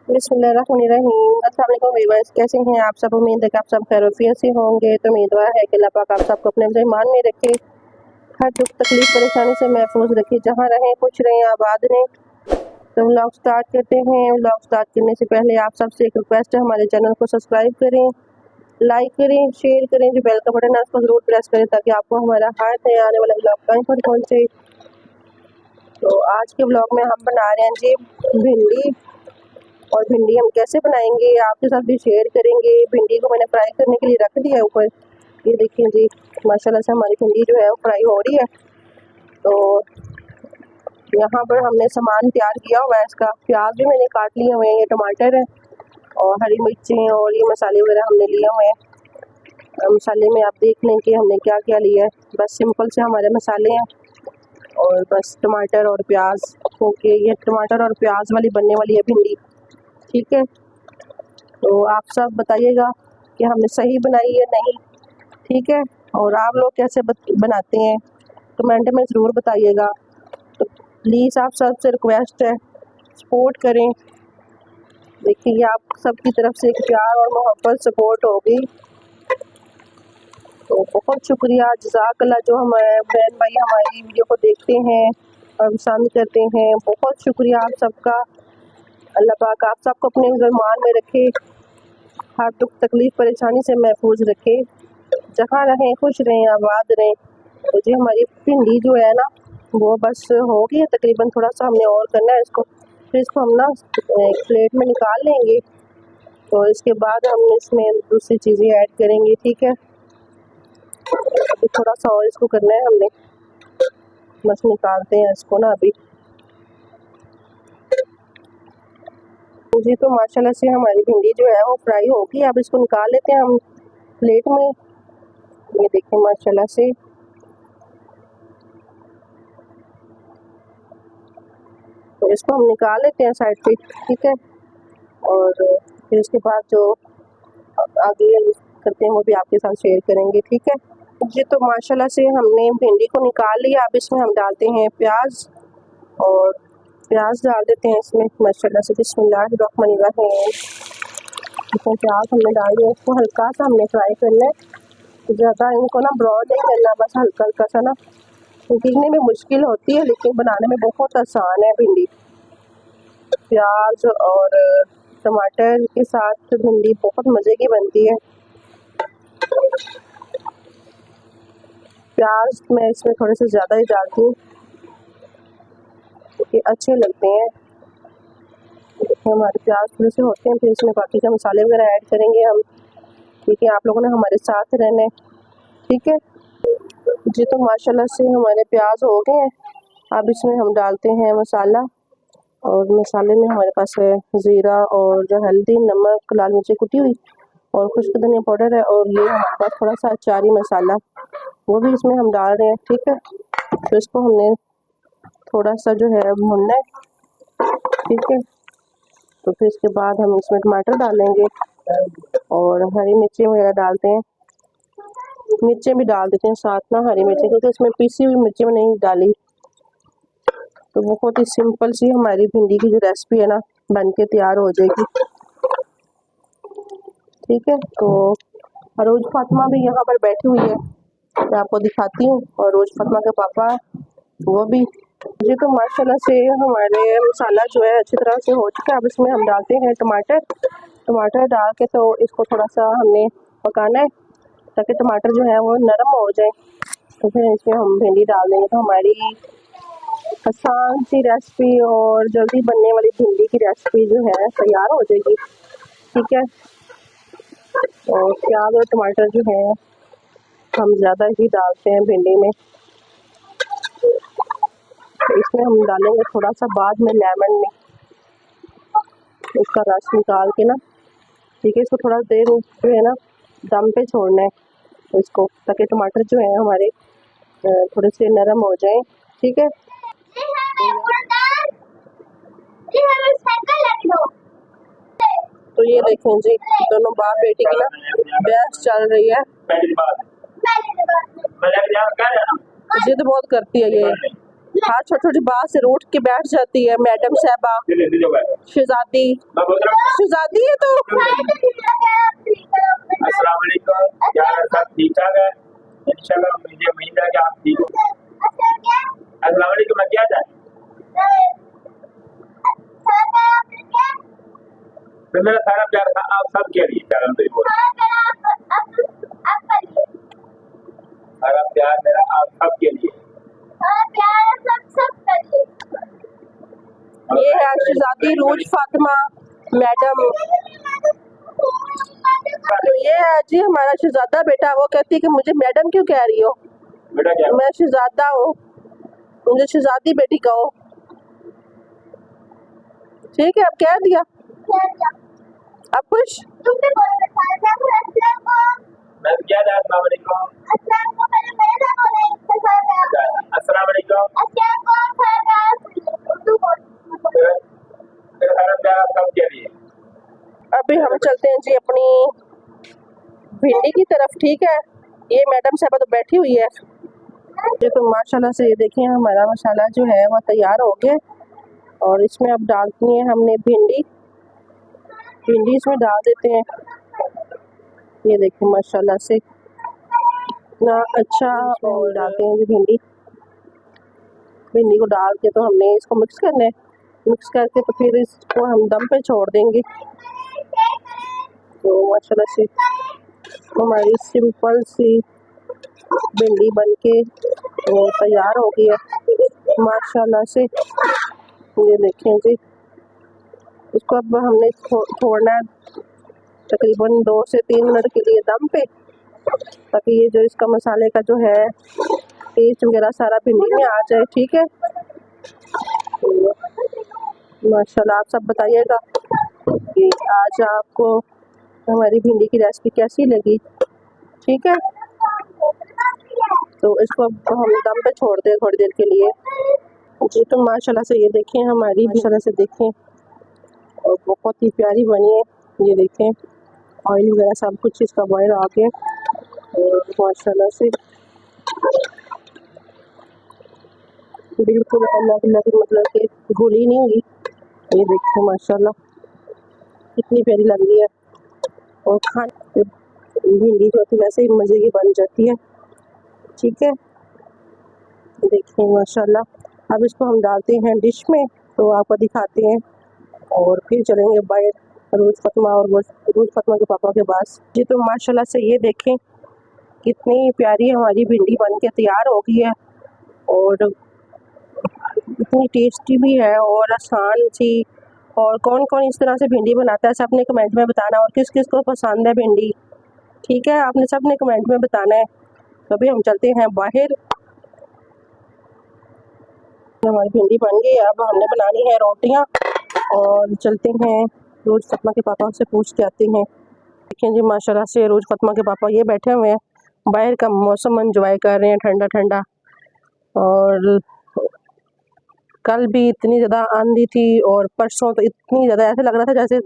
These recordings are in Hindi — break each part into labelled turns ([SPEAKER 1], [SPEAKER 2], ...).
[SPEAKER 1] बिस्मिल्लाहिर्रहमानिर्रहीम। अस्सलाम वालेकुम व्यूअर्स, कैसे हैं आप सब। उम्मीद है कि आप सब खैरियत से होंगे। तो उम्मीदवार है कि अल्लाह पाक आप सबको अपने ईमान में रखे, हर दुख तकलीफ परेशानी से महफूज रखे, जहाँ रहें खुश रहें आबाद रहें। तो व्लॉग स्टार्ट करते हैं। व्लॉग स्टार्ट करने से पहले आप सबसे एक रिक्वेस्ट है, हमारे चैनल को सब्सक्राइब करें, लाइक करें, शेयर करें, जो बेल का बटन है उसको ज़रूर प्रेस करें ताकि आपको हमारा हर नया आने वाला व्लॉग टाइम पर पहुँचे। तो आज के व्लॉग में हम बना रहे हैं जी भिंडी, और भिंडी हम कैसे बनाएंगे आपके साथ भी शेयर करेंगे। भिंडी को मैंने फ्राई करने के लिए रख दिया ऊपर, ये देखिए जी माशाल्लाह से हमारी भिंडी जो है वो फ्राई हो रही है। तो यहाँ पर हमने सामान तैयार किया हुआ है, इसका प्याज भी मैंने काट लिए हुए हैं, ये टमाटर है और हरी मिर्चें और ये मसाले वगैरह हमने लिए हुए हैं। मसाले में आप देख लें कि हमने क्या क्या लिया है, बस सिंपल से हमारे मसाले हैं और बस टमाटर और प्याज, क्योंकि ये टमाटर और प्याज वाली बनने वाली है भिंडी, ठीक है। तो आप सब बताइएगा कि हमने सही बनाई है नहीं, ठीक है। और आप लोग कैसे बनाते हैं कमेंट में ज़रूर बताइएगा। तो प्लीज़ आप सबसे रिक्वेस्ट है, सपोर्ट करें। देखिए आप सबकी तरफ से एक प्यार और मोहब्बत सपोर्ट होगी, तो बहुत शुक्रिया, जज़ाकल्लाह। जो हमारे बहन भाई हमारी वीडियो को देखते हैं और पसंद करते हैं, बहुत शुक्रिया आप सबका। अल्लाह पाक आप सबको अपने ईमान में रखे, हर दुख तकलीफ परेशानी से महफूज रखे, जहाँ रहें खुश रहें आबाद रहें। तो जी हमारी भिंडी जो है ना वो बस हो गई है तकरीबन, थोड़ा सा हमने और करना है इसको, फिर इसको हम ना एक प्लेट में निकाल लेंगे। तो इसके बाद हम इसमें दूसरी चीज़ें ऐड करेंगे, ठीक है। अभी थोड़ा सा और इसको करना है हमने, बस निकालते हैं इसको ना अभी। जी तो माशाल्लाह से हमारी भिंडी जो है वो फ्राई होगी, अब इसको निकाल लेते हैं हम प्लेट में। ये देखिए माशाल्लाह से तो इसको हम निकाल लेते हैं साइड पे, ठीक है। और फिर इसके बाद जो आगे करते हैं वो भी आपके साथ शेयर करेंगे, ठीक है जी। तो माशाल्लाह से हमने भिंडी को निकाल लिया, अब इसमें हम डालते हैं प्याज, और प्याज डाल देते हैं इसमें माशाल्लाह से। बिस्मिल्लाहिर्रहमानिर्रहीम। इसमें प्याज हमने डाल दिया, इसको हल्का सा हमने फ्राई करना है, ज़्यादा इनको ना ब्राउन नहीं करना, बस हल्का हल्का सा ना। दिखने में मुश्किल होती है लेकिन बनाने में बहुत आसान है भिंडी। प्याज और टमाटर के साथ भिंडी बहुत मज़े की बनती है। प्याज मैं इसमें थोड़े से ज़्यादा ही डालती हूँ क्योंकि अच्छे लगते हैं। हमारे प्याज थोड़े से होते हैं, फिर इसमें बाकी का मसाले वगैरह ऐड करेंगे हम, ठीक है। आप लोगों ने हमारे साथ रहना है, ठीक है जी। तो माशाल्लाह से हमारे प्याज हो गए हैं, अब इसमें हम डालते हैं मसाला, और मसाले में हमारे पास है ज़ीरा और जो हल्दी, नमक, लाल मिर्ची कुटी हुई और खुश्क धनिया पाउडर है, और ये हमारे पास थोड़ा सा अचारी मसाला, वो भी इसमें हम डाल रहे हैं, ठीक है। तो इसको हमने थोड़ा सा जो है भूनना है, ठीक है। तो फिर इसके बाद हम इसमें टमाटर डालेंगे और हरी मिर्ची वगैरह डालते हैं, मिर्चें भी डाल देते हैं साथ ना, हरी मिर्ची, क्योंकि इसमें पीसी हुई मिर्ची में नहीं डाली। तो बहुत ही सिंपल सी हमारी भिंडी की जो रेसिपी है ना बन के तैयार हो जाएगी, ठीक है। तो रोज फातिमा भी यहाँ पर बैठी हुई है, मैं आपको दिखाती हूँ, और रोज फातिमा के पापा वो भी जी। तो माशाल्लाह से हमारे मसाला जो है अच्छी तरह से हो चुका है, अब इसमें हम डालते हैं टमाटर। टमाटर डाल के तो इसको थोड़ा सा हमने पकाना है ताकि टमाटर जो है वो नरम हो जाए। तो फिर इसमें हम भिंडी डाल देंगे, तो हमारी आसान सी रेसिपी और जल्दी बनने वाली भिंडी की रेसिपी जो है तैयार हो जाएगी, ठीक है। और प्याज और टमाटर जो है हम ज़्यादा ही डालते हैं भिंडी में, तो इसमें हम डालेंगे थोड़ा सा बाद में लेमन में इसका रस निकाल के ना, ठीक है। इसको थोड़ा देर जो है ना दम पे छोड़ना है तो इसको, ताकि टमाटर जो है हमारे थोड़े से नरम हो जाएं, ठीक है। तो ये देखें जी दोनों बाप बेटी की ना बहस चल रही है, जिद बहुत करती है ये, हाँ, छोटी छोटी बात से रूठ के बैठ जाती है मैडम साहबा। शहजादी शहजादी है तो
[SPEAKER 2] अस्सलाम वालेकुम, क्या हाल है? सब ठीक ठाक है? इंशाल्लाह मुझे उम्मीद है कि आप ठीक हो। अस्सलाम वालेकुम, मैं क्या जाए तो मेरा सारा प्यार आप सब के लिए सारा प्यार मेरा आप सब के लिए।
[SPEAKER 1] ये है शहजादी रोज फातिमा मैडम। तो ये है जी हमारा शहजादा बेटा। वो कहती है कि मुझे मैडम क्यों कह रही हो?
[SPEAKER 2] बेटा क्या
[SPEAKER 1] मैं शहजादा हूँ, मुझे शहजादी बेटी कहो। ठीक है, अब कह दिया। अब खुश?
[SPEAKER 2] मैं क्या जाए? अस्सलाम वालेकुम, अस्सलाम वालेकुम, मेरा सारा प्यार आप सब के लिए।
[SPEAKER 1] अभी हम चलते हैं जी अपनी भिंडी की तरफ। ठीक है, ये मैडम साहबा तो बैठी हुई है। ये तो माशाल्लाह से ये देखिए हमारा मसाला जो है वो तैयार हो गया और इसमें अब डालनी है हमने भिंडी। भिंडी इसमें डाल देते हैं। ये देखिए माशाल्लाह से इतना अच्छा। और डालते हैं जी भिंडी। भिंडी को डाल के तो हमने इसको मिक्स करना है। मिक्स करके तो फिर इसको हम दम पे छोड़ देंगे। तो माशाल्लाह से हमारी सिंपल सी भिंडी बनके वो तैयार हो गई है माशाल्लाह से। ये देखें जी, इसको अब हमने छोड़ना है तकरीबन 2 से 3 मिनट के लिए दम पे, ताकि ये जो इसका मसाले का जो है टेस्ट वगैरह सारा भिंडी में आ जाए। ठीक है, तो माशाल्लाह आप सब बताइएगा कि आज आपको हमारी भिंडी की रेसिपी कैसी लगी। ठीक है, तो इसको अब हम दम पे छोड़ दें थोड़ी देर के लिए जी। तो माशाल्लाह से ये देखें हमारी माशाल्लाह से देखें और बहुत ही प्यारी बनी है। ये देखें ऑयल वगैरह सब कुछ इसका बॉयल आ गया और माशाल्लाह से बिल्कुल अलग अलग मतलब कि घुली नहीं हुई। ये देखिए माशाल्लाह कितनी प्यारी लग रही है और खाने भिंडी जो है वैसे ही मज़े की बन जाती है। ठीक है, देखिए माशाल्लाह। अब इसको हम डालते हैं डिश में तो आपको दिखाते हैं और फिर चलेंगे बाहर रोज फातिमा और रोज फातिमा के पापा के पास जी। तो माशाल्लाह से ये देखें कितनी प्यारी हमारी भिंडी बन के तैयार हो गई है और इतनी टेस्टी भी है और आसान सी। और कौन कौन इस तरह से भिंडी बनाता है सब ने कमेंट में बताना और किस किस को पसंद है भिंडी। ठीक है, आपने सब ने कमेंट में बताना है। तो अभी हम चलते हैं बाहर। हमारी भिंडी बन गई, अब हमने बनानी है रोटियां और चलते हैं रोज फातिमा के पापा से पूछ के आते हैं। देखिए जी माशाल्लाह से रोज फातिमा के पापा ये बैठे हुए हैं, बाहर का मौसम एंजॉय कर रहे हैं ठंडा ठंडा। और कल भी इतनी ज़्यादा आंधी थी और परसों तो इतनी ज़्यादा ऐसे लग रहा था जैसे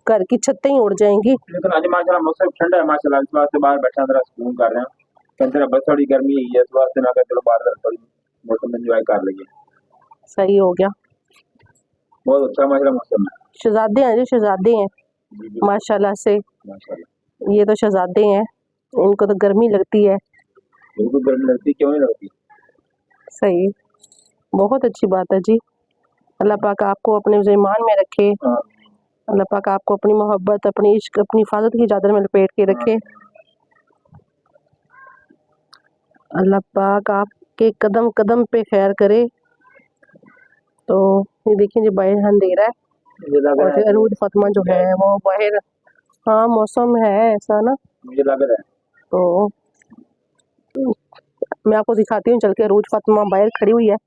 [SPEAKER 1] घर की छतें ही उड़ जाएंगी।
[SPEAKER 2] लेकिन आज माशाल्लाह मौसम ठंडा है माशाल्लाह, इस वास्ते बाहर बैठा जरा सुकून कर रहे हैं। कंजरा बस थोड़ी गर्मी है इस वास्ते ना चलो बाहर थोड़ी मौसम एंजॉय कर लेंगे।
[SPEAKER 1] सही हो गया,
[SPEAKER 2] बहुत अच्छा माशाल्लाह मौसम है।
[SPEAKER 1] शहजादे हैं जी, शहजादे हैं माशाल्लाह से।
[SPEAKER 2] माशाल्लाह
[SPEAKER 1] ये तो शहजादे हैं, इनको तो गर्मी लगती है।
[SPEAKER 2] इनको गर्मी लगती क्यों नहीं लगती?
[SPEAKER 1] सही, बहुत अच्छी बात है जी। अल्लाह पाक आपको अपने ईमान में रखे। अल्लाह पाक आपको अपनी मोहब्बत अपनी इश्क अपनी हिफाजत की चादर में लपेट के रखे। अल्लाह पाक आपके कदम कदम पे खैर करे। तो ये देखिए जी बाहर अंधेरा है और रोज फातिमा जो है वो बाहर। हाँ मौसम है ऐसा ना,
[SPEAKER 2] मुझे लग रहा है।
[SPEAKER 1] तो मैं आपको दिखाती हूँ चल के। रोज फातिमा बाहर खड़ी हुई है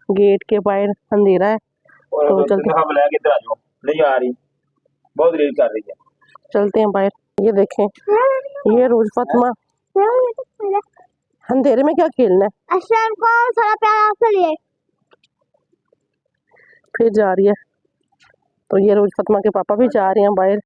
[SPEAKER 1] गेट के बाहर, अंधेरा है तो चलते
[SPEAKER 2] नहीं आ रही, बहुत देर कर रही है।
[SPEAKER 1] चलते हैं बाहर। ये देखें ये रोज फातिमा अंधेरे में क्या खेलना है,
[SPEAKER 3] सारा प्यार आपके लिए
[SPEAKER 1] फिर जा रही है। तो ये रोज फातिमा के पापा भी जा रहे हैं बाहर।